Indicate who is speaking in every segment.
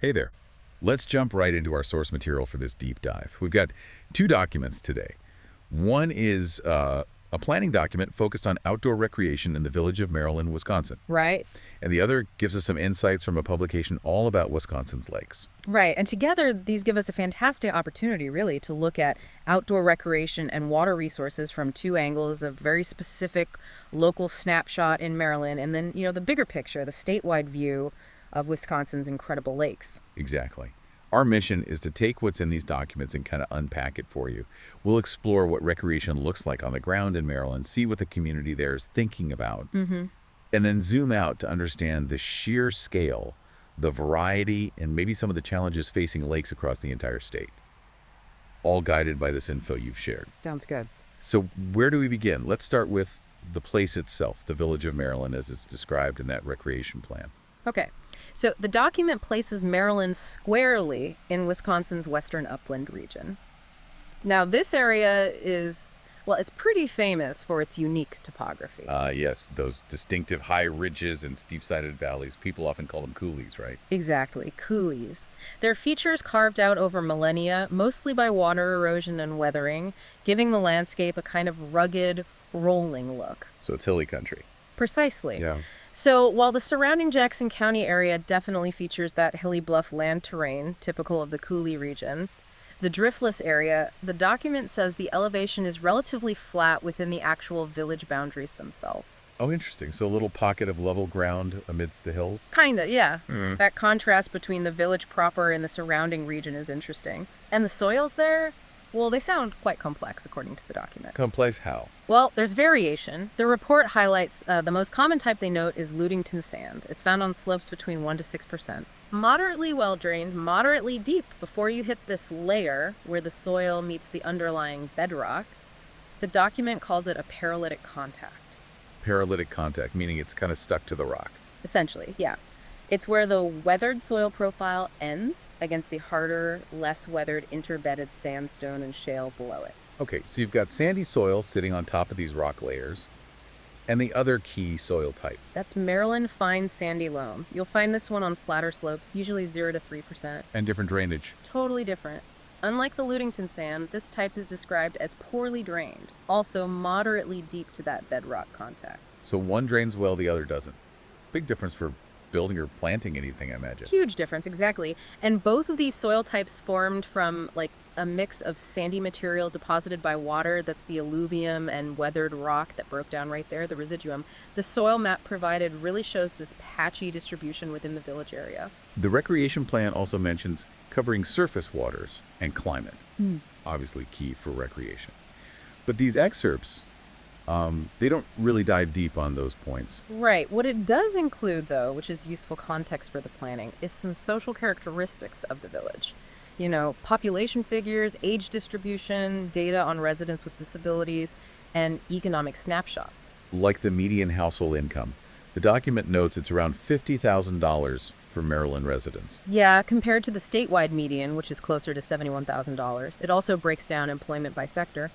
Speaker 1: Hey there. Let's jump right into our source material for this deep dive. We've got two documents today. One is a planning document focused on outdoor recreation in the village of Merrillan, Wisconsin.
Speaker 2: Right.
Speaker 1: And the other gives us some insights from a publication all about Wisconsin's lakes.
Speaker 2: Right. And together, these give us a fantastic opportunity, really, to look at outdoor recreation and water resources from two angles, a very specific local snapshot in Maryland, and then, the bigger picture, the statewide view of Wisconsin's incredible lakes.
Speaker 1: Exactly. Our mission is to take what's in these documents and kind of unpack it for you. We'll explore what recreation looks like on the ground in Maryland, see what the community there is thinking about, and then zoom out to understand the sheer scale, the variety, and maybe some of the challenges facing lakes across the entire state. All guided by this info you've shared.
Speaker 2: Sounds good.
Speaker 1: So where do we begin? Let's start with the place itself, the village of Merrillan as it's described in that recreation plan.
Speaker 2: Okay. So the document places Maryland squarely in Wisconsin's western upland region. Now, this area is, it's pretty famous for its unique topography.
Speaker 1: Yes, those distinctive high ridges and steep-sided valleys. People often call them coulees, right?
Speaker 2: Exactly, coulees. They're features carved out over millennia, mostly by water erosion and weathering, giving the landscape a kind of rugged, rolling look.
Speaker 1: So it's hilly country.
Speaker 2: Precisely.
Speaker 1: Yeah.
Speaker 2: So while the surrounding Jackson County area definitely features that hilly bluff land terrain typical of the coulee region, the driftless area, the document says the elevation is relatively flat within the actual village boundaries themselves.
Speaker 1: Oh, interesting. So a little pocket of level ground amidst the hills?
Speaker 2: Kinda, yeah. That contrast between the village proper and the surrounding region is interesting. And the soils there, they sound quite complex according to the document.
Speaker 1: Complex how?
Speaker 2: Well, there's variation. The report highlights the most common type they note is Ludington sand. It's found on slopes between 1% to 6%. Moderately well-drained, moderately deep before you hit this layer where the soil meets the underlying bedrock. The document calls it a paralytic contact.
Speaker 1: Paralytic contact, meaning it's kind of stuck to the rock.
Speaker 2: Essentially, yeah. It's where the weathered soil profile ends against the harder, less weathered interbedded sandstone and shale below it.
Speaker 1: Okay, so you've got sandy soil sitting on top of these rock layers, and the other key soil type.
Speaker 2: That's Maryland fine sandy loam. You'll find this one on flatter slopes, usually 0 to 3%.
Speaker 1: And different drainage.
Speaker 2: Totally different. Unlike the Ludington sand, this type is described as poorly drained, also moderately deep to that bedrock contact.
Speaker 1: So one drains well, the other doesn't. Big difference for building or planting anything, I imagine.
Speaker 2: Huge difference, exactly. And both of these soil types formed from a mix of sandy material deposited by water, that's the alluvium, and weathered rock that broke down right there, the residuum. The soil map provided really shows this patchy distribution within the village area.
Speaker 1: The recreation plan also mentions covering surface waters and climate. Obviously key for recreation. But these excerpts, they don't really dive deep on those points.
Speaker 2: Right. What it does include, though, which is useful context for the planning, is some social characteristics of the village. Population figures, age distribution, data on residents with disabilities, and economic snapshots.
Speaker 1: Like the median household income. The document notes it's around $50,000 for Maryland residents.
Speaker 2: Yeah, compared to the statewide median, which is closer to $71,000. It also breaks down employment by sector.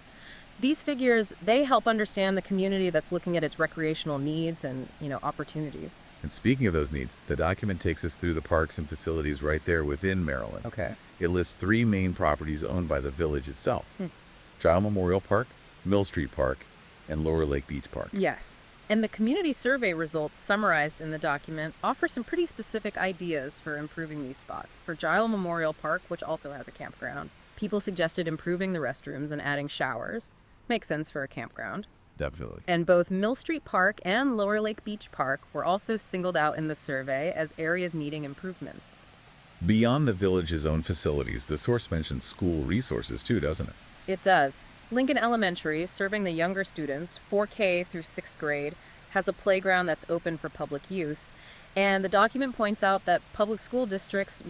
Speaker 2: These figures, they help understand the community that's looking at its recreational needs and, opportunities.
Speaker 1: And speaking of those needs, the document takes us through the parks and facilities right there within Maryland.
Speaker 2: Okay.
Speaker 1: It lists 3 main properties owned by the village itself. Gile Memorial Park, Mill Street Park, and Lower Lake Beach Park.
Speaker 2: Yes. And the community survey results summarized in the document offer some pretty specific ideas for improving these spots. For Gile Memorial Park, which also has a campground, people suggested improving the restrooms and adding showers. Makes sense for a campground.
Speaker 1: Definitely.
Speaker 2: And both Mill Street Park and Lower Lake Beach Park were also singled out in the survey as areas needing improvements.
Speaker 1: Beyond the village's own facilities, the source mentions school resources too, doesn't it?
Speaker 2: It does. Lincoln Elementary, serving the younger students, 4K through 6th grade, has a playground that's open for public use. And the document points out that public school districts,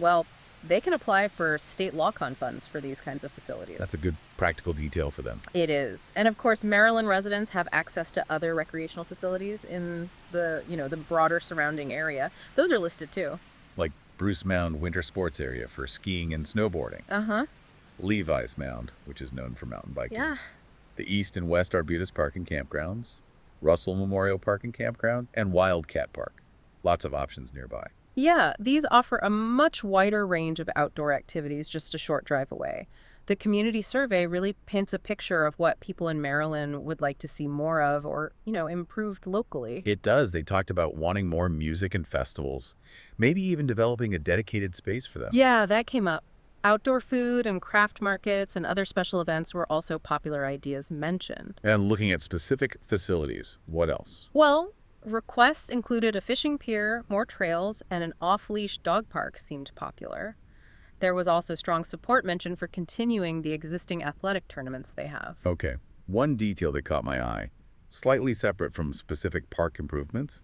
Speaker 2: they can apply for state law-con funds for these kinds of facilities.
Speaker 1: That's a good practical detail for them.
Speaker 2: It is. And of course, Maryland residents have access to other recreational facilities in the broader surrounding area. Those are listed too.
Speaker 1: Like Bruce Mound Winter Sports Area for skiing and snowboarding. Levi's Mound, which is known for mountain biking.
Speaker 2: Yeah.
Speaker 1: The East and West Arbutus Park and Campgrounds, Russell Memorial Park and Campground, and Wildcat Park. Lots of options nearby.
Speaker 2: Yeah, these offer a much wider range of outdoor activities just a short drive away. The community survey really paints a picture of what people in Maryland would like to see more of or, improved locally.
Speaker 1: It does. They talked about wanting more music and festivals, maybe even developing a dedicated space for them.
Speaker 2: Yeah, that came up. Outdoor food and craft markets and other special events were also popular ideas mentioned.
Speaker 1: And looking at specific facilities, what else?
Speaker 2: Well, requests included a fishing pier, more trails, and an off-leash dog park seemed popular. There was also strong support mentioned for continuing the existing athletic tournaments they have.
Speaker 1: Okay, one detail that caught my eye, slightly separate from specific park improvements,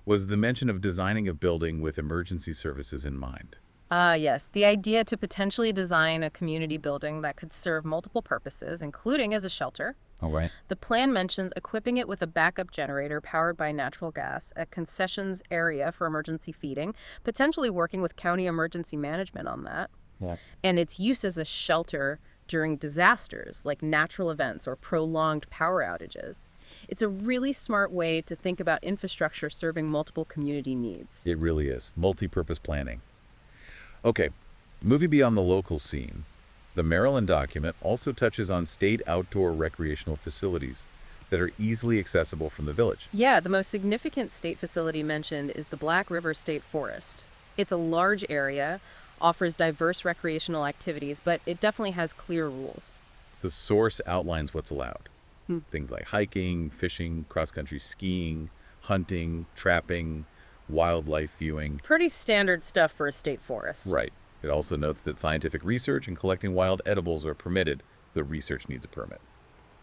Speaker 1: was the mention of designing a building with emergency services in mind.
Speaker 2: Ah, yes, the idea to potentially design a community building that could serve multiple purposes, including as a shelter.
Speaker 1: All right.
Speaker 2: The plan mentions equipping it with a backup generator powered by natural gas, a concessions area for emergency feeding, potentially working with county emergency management on that,
Speaker 1: Yeah.
Speaker 2: and its use as a shelter during disasters like natural events or prolonged power outages. It's a really smart way to think about infrastructure serving multiple community needs.
Speaker 1: It really is. Multi-purpose planning. Okay, moving beyond the local scene, the Maryland document also touches on state outdoor recreational facilities that are easily accessible from the village.
Speaker 2: Yeah, the most significant state facility mentioned is the Black River State Forest. It's a large area, offers diverse recreational activities, but it definitely has clear rules.
Speaker 1: The source outlines what's allowed. Things like hiking, fishing, cross-country skiing, hunting, trapping, wildlife viewing.
Speaker 2: Pretty standard stuff for a state forest.
Speaker 1: Right. It also notes that scientific research and collecting wild edibles are permitted. The research needs a permit.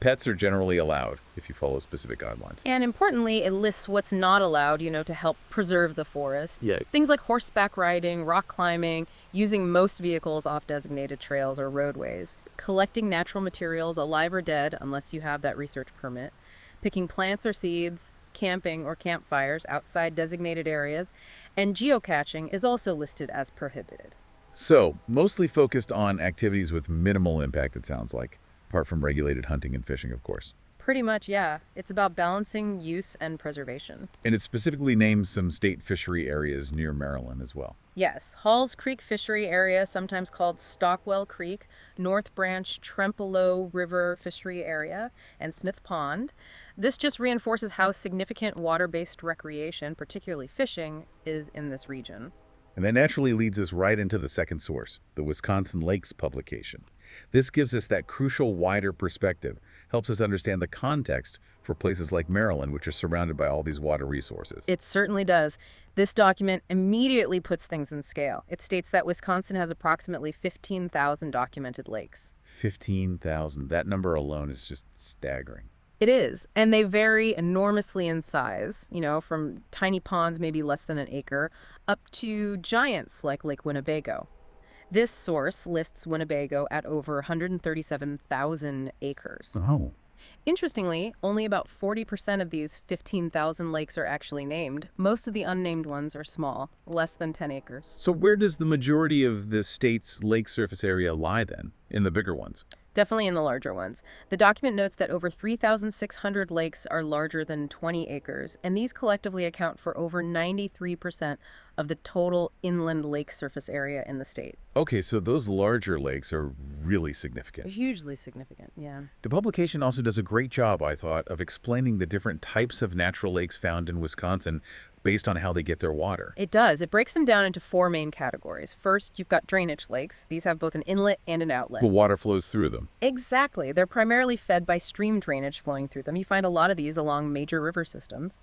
Speaker 1: Pets are generally allowed if you follow specific guidelines.
Speaker 2: And importantly, it lists what's not allowed, to help preserve the forest.
Speaker 1: Yeah.
Speaker 2: Things like horseback riding, rock climbing, using most vehicles off designated trails or roadways, collecting natural materials, alive or dead, unless you have that research permit, picking plants or seeds, camping or campfires outside designated areas, and geocaching is also listed as prohibited.
Speaker 1: So, mostly focused on activities with minimal impact, it sounds like, apart from regulated hunting and fishing, of course.
Speaker 2: Pretty much, yeah. It's about balancing use and preservation.
Speaker 1: And it specifically names some state fishery areas near Maryland as well.
Speaker 2: Yes, Halls Creek Fishery Area, sometimes called Stockwell Creek, North Branch Trempealeau River Fishery Area, and Smith Pond. This just reinforces how significant water-based recreation, particularly fishing, is in this region.
Speaker 1: And that naturally leads us right into the second source, the Wisconsin Lakes publication. This gives us that crucial wider perspective, helps us understand the context for places like Maryland, which are surrounded by all these water resources.
Speaker 2: It certainly does. This document immediately puts things in scale. It states that Wisconsin has approximately 15,000 documented lakes.
Speaker 1: 15,000. That number alone is just staggering.
Speaker 2: It is, and they vary enormously in size, from tiny ponds, maybe less than an acre, up to giants like Lake Winnebago. This source lists Winnebago at over 137,000 acres.
Speaker 1: Oh.
Speaker 2: Interestingly, only about 40% of these 15,000 lakes are actually named. Most of the unnamed ones are small, less than 10 acres.
Speaker 1: So where does the majority of the state's lake surface area lie then, in the bigger ones?
Speaker 2: Definitely in the larger ones. The document notes that over 3,600 lakes are larger than 20 acres, and these collectively account for over 93% of the total inland lake surface area in the state.
Speaker 1: Okay, so those larger lakes are really significant.
Speaker 2: Hugely significant, yeah.
Speaker 1: The publication also does a great job, I thought, of explaining the different types of natural lakes found in Wisconsin based on how they get their water.
Speaker 2: It does. It breaks them down into four main categories. First, you've got drainage lakes. These have both an inlet and an outlet.
Speaker 1: The water flows through them.
Speaker 2: Exactly. They're primarily fed by stream drainage flowing through them. You find a lot of these along major river systems.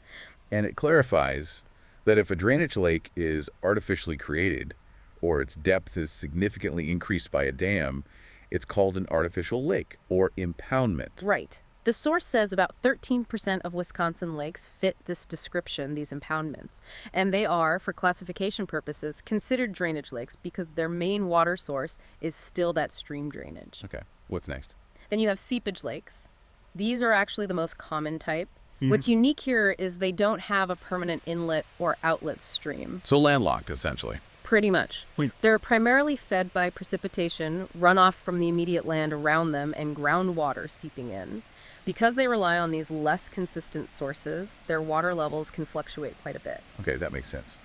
Speaker 1: And it clarifies that if a drainage lake is artificially created, or its depth is significantly increased by a dam, it's called an artificial lake, or impoundment.
Speaker 2: Right. The source says about 13% of Wisconsin lakes fit this description, these impoundments, and they are, for classification purposes, considered drainage lakes because their main water source is still that stream drainage.
Speaker 1: Okay, what's next?
Speaker 2: Then you have seepage lakes. These are actually the most common type. What's unique here is they don't have a permanent inlet or outlet stream.
Speaker 1: So landlocked, essentially.
Speaker 2: Pretty much. They're primarily fed by precipitation, runoff from the immediate land around them, and groundwater seeping in. Because they rely on these less consistent sources, their water levels can fluctuate quite a bit.
Speaker 1: Okay, that makes sense.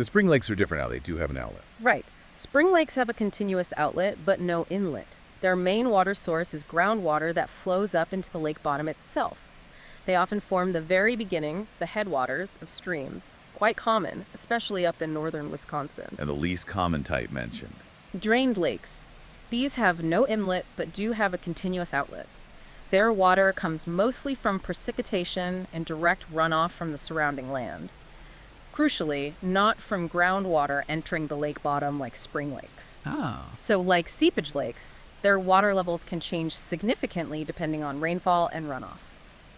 Speaker 1: The spring lakes are different now. They do have an outlet.
Speaker 2: Right. Spring lakes have a continuous outlet, but no inlet. Their main water source is groundwater that flows up into the lake bottom itself. They often form the very beginning, the headwaters, of streams. Quite common, especially up in northern Wisconsin.
Speaker 1: And the least common type mentioned.
Speaker 2: Drained lakes. These have no inlet, but do have a continuous outlet. Their water comes mostly from precipitation and direct runoff from the surrounding land. Crucially, not from groundwater entering the lake bottom like spring lakes.
Speaker 1: Oh.
Speaker 2: So like seepage lakes, their water levels can change significantly depending on rainfall and runoff.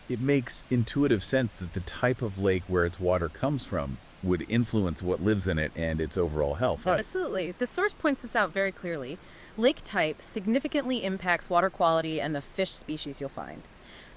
Speaker 1: It makes intuitive sense that the type of lake where its water comes from would influence what lives in it and its overall health. Right.
Speaker 2: Absolutely. The source points this out very clearly. Lake type significantly impacts water quality and the fish species you'll find.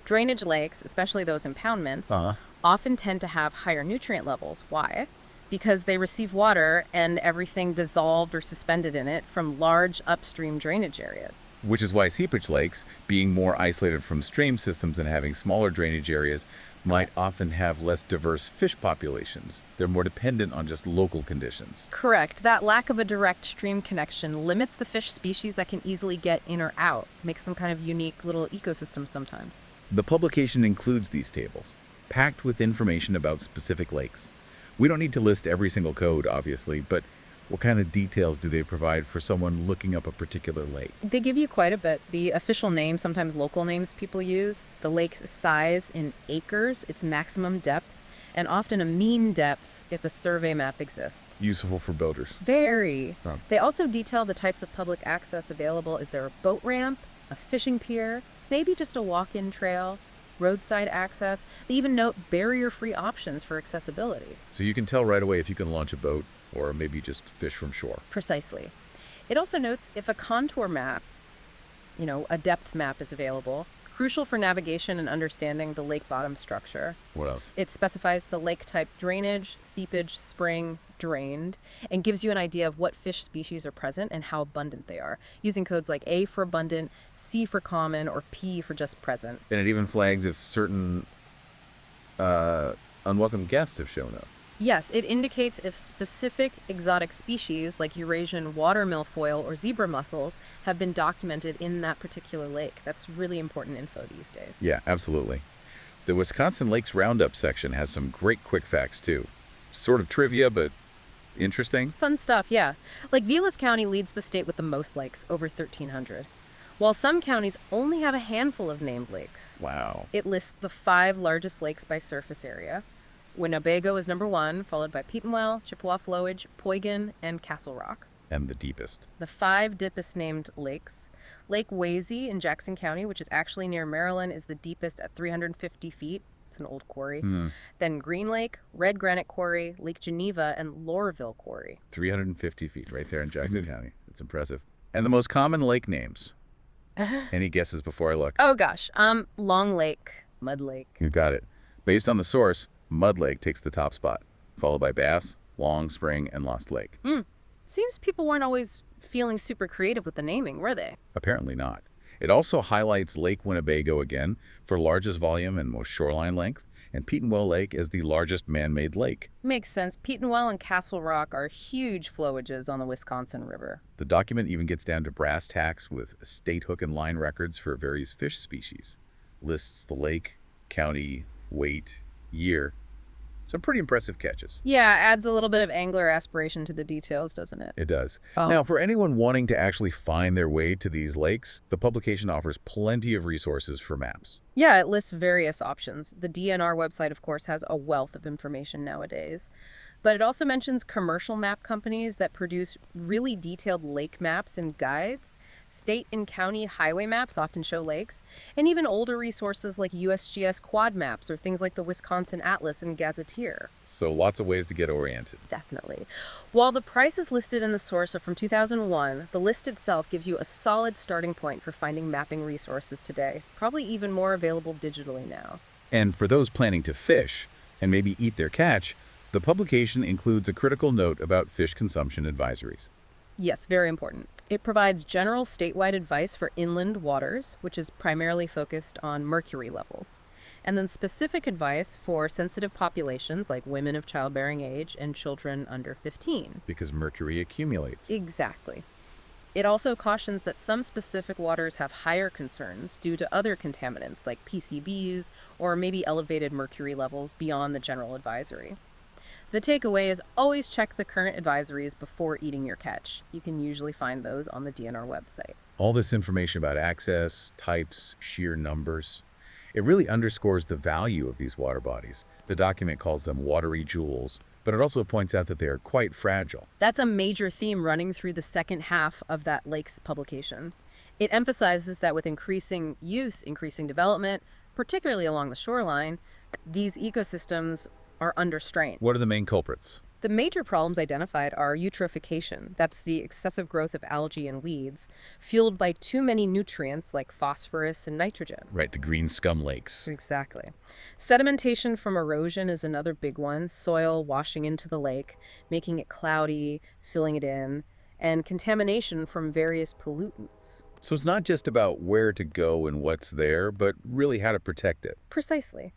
Speaker 2: Drainage lakes, especially those impoundments, often tend to have higher nutrient levels. Why? Because they receive water and everything dissolved or suspended in it from large upstream drainage areas.
Speaker 1: Which is why seepage lakes, being more isolated from stream systems and having smaller drainage areas, might often have less diverse fish populations. They're more dependent on just local conditions.
Speaker 2: Correct. That lack of a direct stream connection limits the fish species that can easily get in or out, makes them kind of unique little ecosystems sometimes.
Speaker 1: The publication includes these tables, packed with information about specific lakes. We don't need to list every single code, obviously, but what kind of details do they provide for someone looking up a particular lake?
Speaker 2: They give you quite a bit. The official name, sometimes local names people use, the lake's size in acres, its maximum depth, and often a mean depth if a survey map exists.
Speaker 1: Useful for boaters.
Speaker 2: Very.
Speaker 1: Oh.
Speaker 2: They also detail the types of public access available. Is there a boat ramp, a fishing pier, maybe just a walk-in trail, roadside access? They even note barrier-free options for accessibility.
Speaker 1: So you can tell right away if you can launch a boat or maybe just fish from shore.
Speaker 2: Precisely. It also notes if a contour map, a depth map is available, crucial for navigation and understanding the lake bottom structure.
Speaker 1: What else?
Speaker 2: It specifies the lake type: drainage, seepage, spring, drained, and gives you an idea of what fish species are present and how abundant they are, using codes like A for abundant, C for common, or P for just present.
Speaker 1: And it even flags if certain unwelcome guests have shown up.
Speaker 2: Yes, it indicates if specific exotic species like Eurasian water milfoil or zebra mussels have been documented in that particular lake. That's really important info these days.
Speaker 1: Yeah, absolutely. The Wisconsin Lakes Roundup section has some great quick facts, too. Sort of trivia, but interesting.
Speaker 2: Fun stuff, yeah. Like Vilas County leads the state with the most lakes, over 1,300. While some counties only have a handful of named lakes.
Speaker 1: Wow.
Speaker 2: It lists the 5 largest lakes by surface area. Winnebago is number 1, followed by Petenwell, Chippewa Flowage, Poygan, and Castle Rock.
Speaker 1: And the deepest.
Speaker 2: The 5 deepest named lakes. Lake Wayzee in Jackson County, which is actually near Maryland, is the deepest at 350 feet. It's an old quarry. Then Green Lake, Red Granite Quarry, Lake Geneva, and Lorville Quarry.
Speaker 1: 350 feet right there in Jackson County. It's impressive. And the most common lake names. Any guesses before I look?
Speaker 2: Oh gosh, Long Lake, Mud Lake.
Speaker 1: You got it. Based on the source, Mud Lake takes the top spot, followed by Bass, Long, Spring, and Lost Lake.
Speaker 2: Seems people weren't always feeling super creative with the naming, were they?
Speaker 1: Apparently not. It also highlights Lake Winnebago again for largest volume and most shoreline length, and Petenwell Lake as the largest man-made lake.
Speaker 2: Makes sense. Petenwell and Castle Rock are huge flowages on the Wisconsin River.
Speaker 1: The document even gets down to brass tacks with state hook and line records for various fish species. Lists the lake, county, weight, year. Some pretty impressive catches.
Speaker 2: Yeah, adds a little bit of angler aspiration to the details, doesn't it?
Speaker 1: It does.
Speaker 2: Oh.
Speaker 1: Now, for anyone wanting to actually find their way to these lakes, the publication offers plenty of resources for maps.
Speaker 2: Yeah, it lists various options. The DNR website, of course, has a wealth of information nowadays. But it also mentions commercial map companies that produce really detailed lake maps and guides. State and county highway maps often show lakes, and even older resources like USGS quad maps or things like the Wisconsin Atlas and Gazetteer.
Speaker 1: So lots of ways to get oriented.
Speaker 2: Definitely. While the prices listed in the source are from 2001, the list itself gives you a solid starting point for finding mapping resources today, probably even more available digitally now.
Speaker 1: And for those planning to fish and maybe eat their catch, the publication includes a critical note about fish consumption advisories.
Speaker 2: Yes, very important. It provides general statewide advice for inland waters, which is primarily focused on mercury levels. And then specific advice for sensitive populations like women of childbearing age and children under 15.
Speaker 1: Because mercury accumulates.
Speaker 2: Exactly. It also cautions that some specific waters have higher concerns due to other contaminants like PCBs or maybe elevated mercury levels beyond the general advisory. The takeaway is always check the current advisories before eating your catch. You can usually find those on the DNR website.
Speaker 1: All this information about access, types, sheer numbers, it really underscores the value of these water bodies. The document calls them watery jewels, but it also points out that they are quite fragile.
Speaker 2: That's a major theme running through the second half of that lake's publication. It emphasizes that with increasing use, increasing development, particularly along the shoreline, these ecosystems are under strain.
Speaker 1: What are the main culprits?
Speaker 2: The major problems identified are eutrophication, that's the excessive growth of algae and weeds, fueled by too many nutrients like phosphorus and nitrogen.
Speaker 1: Right, the green scum lakes.
Speaker 2: Exactly. Sedimentation from erosion is another big one, soil washing into the lake, making it cloudy, filling it in, and contamination from various pollutants.
Speaker 1: So it's not just about where to go and what's there, but really how to protect it.
Speaker 2: Precisely.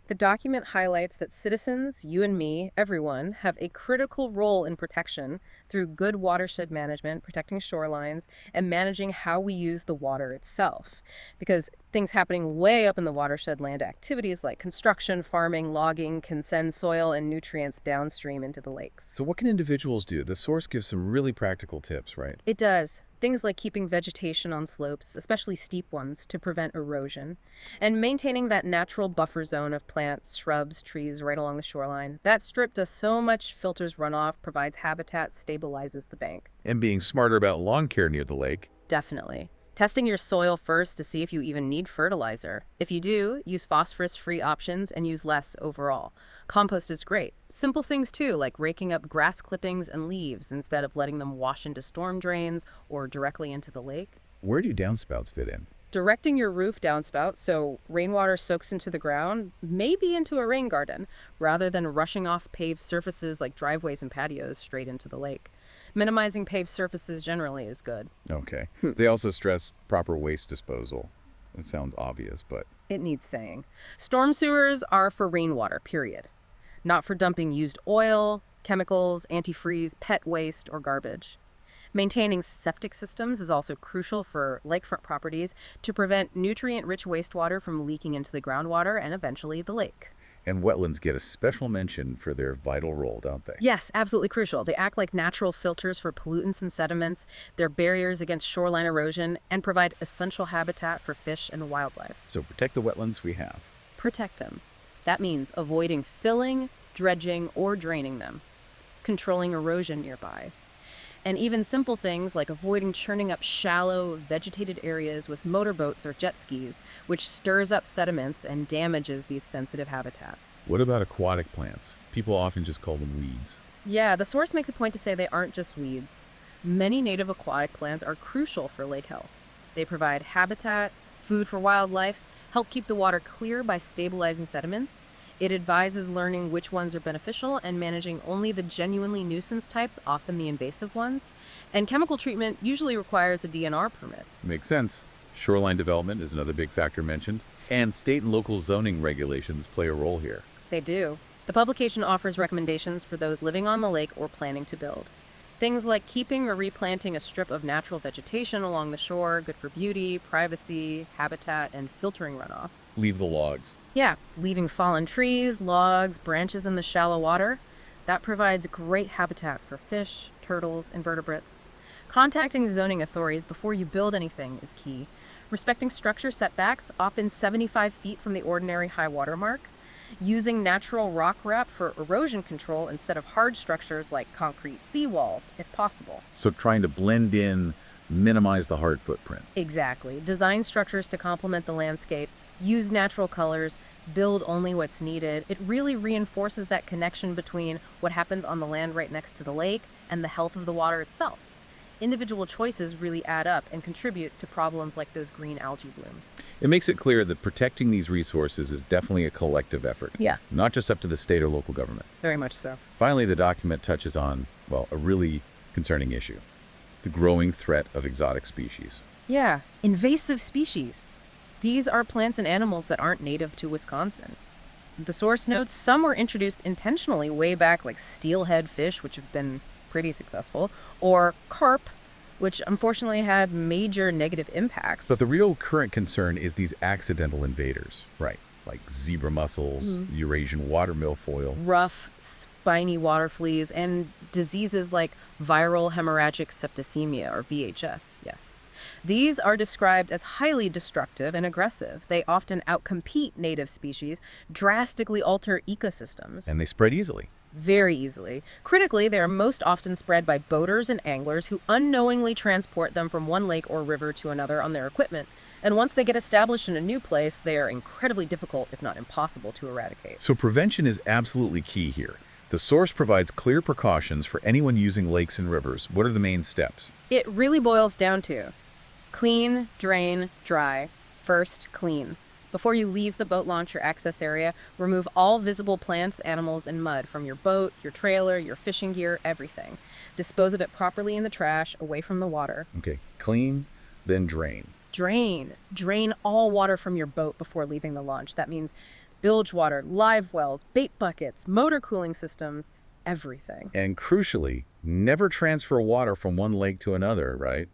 Speaker 2: The document highlights that citizens, you and me, everyone, have a critical role in protection through good watershed management, protecting shorelines, and managing how we use the water itself. Because things happening way up in the watershed land activities like construction, farming, logging can send soil and nutrients downstream into the lakes.
Speaker 1: So what can individuals do? The source gives some really practical tips, right?
Speaker 2: It does. Things like keeping vegetation on slopes, especially steep ones, to prevent erosion, and maintaining that natural buffer zone of plants, shrubs, trees right along the shoreline. That strip does so much, filters runoff, provides habitat, stabilizes the bank.
Speaker 1: And being smarter about lawn care near the lake.
Speaker 2: Definitely. Testing your soil first to see if you even need fertilizer. If you do, use phosphorus-free options and use less overall. Compost is great. Simple things too, like raking up grass clippings and leaves instead of letting them wash into storm drains or directly into the lake.
Speaker 1: Where do downspouts fit in?
Speaker 2: Directing your roof downspout so rainwater soaks into the ground, maybe into a rain garden, rather than rushing off paved surfaces like driveways and patios straight into the lake. Minimizing paved surfaces generally is good.
Speaker 1: Okay. They also stress proper waste disposal. It sounds obvious, but...
Speaker 2: It needs saying. Storm sewers are for rainwater, period. Not for dumping used oil, chemicals, antifreeze, pet waste, or garbage. Maintaining septic systems is also crucial for lakefront properties to prevent nutrient-rich wastewater from leaking into the groundwater and eventually the lake.
Speaker 1: And wetlands get a special mention for their vital role, don't they?
Speaker 2: Yes, absolutely crucial. They act like natural filters for pollutants and sediments. They're barriers against shoreline erosion and provide essential habitat for fish and wildlife.
Speaker 1: So protect the wetlands we have.
Speaker 2: Protect them. That means avoiding filling, dredging, or draining them. Controlling erosion nearby. And even simple things like avoiding churning up shallow, vegetated areas with motorboats or jet skis, which stirs up sediments and damages these sensitive habitats.
Speaker 1: What about aquatic plants? People often just call them weeds.
Speaker 2: Yeah, the source makes a point to say they aren't just weeds. Many native aquatic plants are crucial for lake health. They provide habitat, food for wildlife, help keep the water clear by stabilizing sediments. It advises learning which ones are beneficial and managing only the genuinely nuisance types, often the invasive ones. And chemical treatment usually requires a DNR permit.
Speaker 1: Makes sense. Shoreline development is another big factor mentioned. And state and local zoning regulations play a role here.
Speaker 2: They do. The publication offers recommendations for those living on the lake or planning to build. Things like keeping or replanting a strip of natural vegetation along the shore, good for beauty, privacy, habitat, and filtering runoff.
Speaker 1: Leave the logs.
Speaker 2: Yeah, leaving fallen trees, logs, branches in the shallow water. That provides great habitat for fish, turtles, invertebrates. Contacting zoning authorities before you build anything is key. Respecting structure setbacks, often 75 feet from the ordinary high water mark. Using natural rock wrap for erosion control instead of hard structures like concrete seawalls, if possible.
Speaker 1: So trying to blend in, minimize the hard footprint.
Speaker 2: Exactly. Design structures to complement the landscape. Use natural colors, build only what's needed. It really reinforces that connection between what happens on the land right next to the lake and the health of the water itself. Individual choices really add up and contribute to problems like those green algae blooms.
Speaker 1: It makes it clear that protecting these resources is definitely a collective effort.
Speaker 2: Yeah.
Speaker 1: Not just up to the state or local government.
Speaker 2: Very much so.
Speaker 1: Finally, the document touches on, well, a really concerning issue. The growing threat of exotic species.
Speaker 2: Yeah, invasive species. These are plants and animals that aren't native to Wisconsin. The source notes some were introduced intentionally way back, like steelhead fish, which have been pretty successful, or carp, which unfortunately had major negative impacts.
Speaker 1: But the real current concern is these accidental invaders, right? Like zebra mussels, Eurasian water milfoil.
Speaker 2: Rough, spiny water fleas, and diseases like viral hemorrhagic septicemia, or VHS, yes. These are described as highly destructive and aggressive. They often outcompete native species, drastically alter ecosystems.
Speaker 1: And they spread easily.
Speaker 2: Very easily. Critically, they are most often spread by boaters and anglers who unknowingly transport them from one lake or river to another on their equipment. And once they get established in a new place, they are incredibly difficult, if not impossible, to eradicate.
Speaker 1: So prevention is absolutely key here. The source provides clear precautions for anyone using lakes and rivers. What are the main steps?
Speaker 2: It really boils down to clean, drain, dry. First, clean. Before you leave the boat launch or access area, remove all visible plants, animals, and mud from your boat, your trailer, your fishing gear, everything. Dispose of it properly in the trash, away from the water.
Speaker 1: Okay, clean, then drain.
Speaker 2: Drain. Drain all water from your boat before leaving the launch. That means bilge water, live wells, bait buckets, motor cooling systems, everything.
Speaker 1: And crucially, never transfer water from one lake to another, right?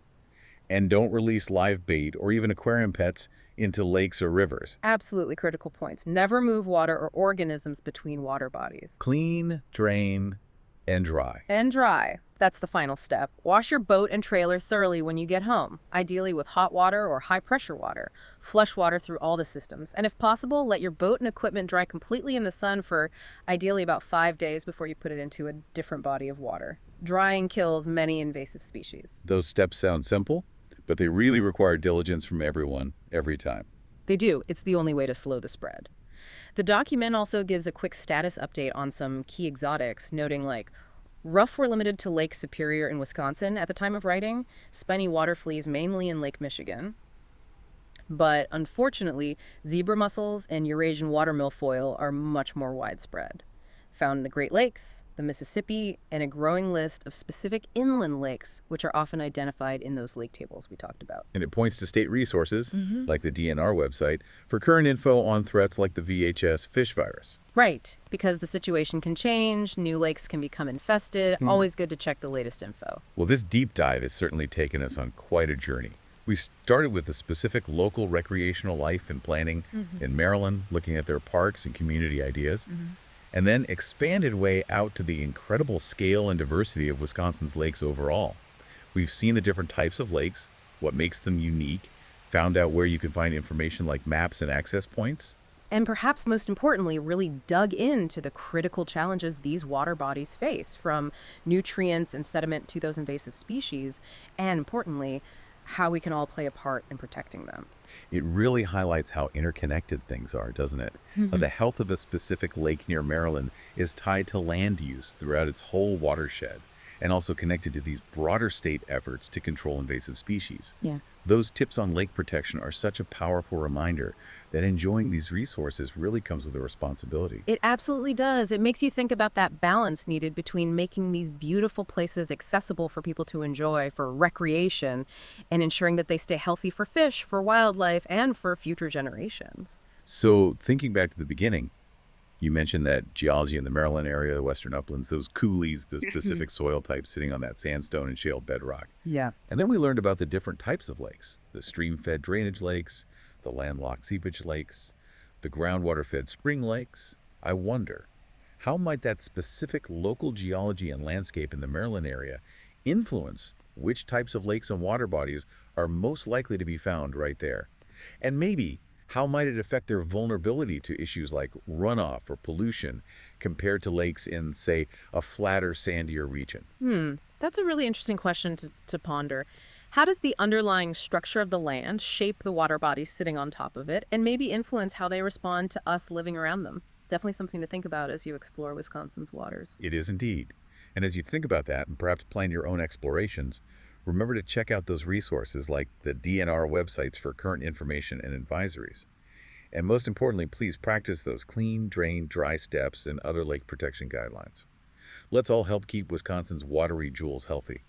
Speaker 1: And don't release live bait or even aquarium pets into lakes or rivers.
Speaker 2: Absolutely critical points. Never move water or organisms between water bodies.
Speaker 1: Clean, drain, and dry.
Speaker 2: And dry. That's the final step. Wash your boat and trailer thoroughly when you get home, ideally with hot water or high-pressure water. Flush water through all the systems. And if possible, let your boat and equipment dry completely in the sun for ideally about 5 days before you put it into a different body of water. Drying kills many invasive species.
Speaker 1: Those steps sound simple, but they really require diligence from everyone, every time.
Speaker 2: They do. It's the only way to slow the spread. The document also gives a quick status update on some key exotics, noting like ruff were limited to Lake Superior in Wisconsin at the time of writing, spiny water fleas mainly in Lake Michigan. But unfortunately, zebra mussels and Eurasian water milfoil are much more widespread. Found in the Great Lakes, the Mississippi, and a growing list of specific inland lakes, which are often identified in those lake tables we talked about.
Speaker 1: And it points to state resources, like the DNR website, for current info on threats like the VHS fish virus.
Speaker 2: Right, because the situation can change, new lakes can become infested, always good to check the latest info.
Speaker 1: Well, this deep dive has certainly taken us on quite a journey. We started with the specific local recreational life and planning in Maryland, looking at their parks and community ideas, and then expanded way out to the incredible scale and diversity of Wisconsin's lakes overall. We've seen the different types of lakes, what makes them unique, found out where you can find information like maps and access points.
Speaker 2: And perhaps most importantly, really dug into the critical challenges these water bodies face, from nutrients and sediment to those invasive species, and importantly, how we can all play a part in protecting them.
Speaker 1: It really highlights how interconnected things are, doesn't it? The health of a specific lake near Maryland is tied to land use throughout its whole watershed, and also connected to these broader state efforts to control invasive species.
Speaker 2: Yeah.
Speaker 1: Those tips on lake protection are such a powerful reminder that enjoying these resources really comes with a responsibility.
Speaker 2: It absolutely does. It makes you think about that balance needed between making these beautiful places accessible for people to enjoy for recreation and ensuring that they stay healthy for fish, for wildlife, and for future generations.
Speaker 1: So thinking back to the beginning, you mentioned that geology in the Maryland area, the western uplands, those coulees, the specific soil types sitting on that sandstone and shale bedrock.
Speaker 2: Yeah.
Speaker 1: And then we learned about the different types of lakes, the stream-fed drainage lakes, the landlocked seepage lakes, the groundwater-fed spring lakes. I wonder, how might that specific local geology and landscape in the Maryland area influence which types of lakes and water bodies are most likely to be found right there? And maybe, how might it affect their vulnerability to issues like runoff or pollution compared to lakes in, say, a flatter, sandier region?
Speaker 2: That's a really interesting question to ponder. How does the underlying structure of the land shape the water bodies sitting on top of it, and maybe influence how they respond to us living around them? Definitely something to think about as you explore Wisconsin's waters.
Speaker 1: It is indeed. And as you think about that and perhaps plan your own explorations, remember to check out those resources like the DNR websites for current information and advisories. And most importantly, please practice those clean, drain, dry steps and other lake protection guidelines. Let's all help keep Wisconsin's watery jewels healthy.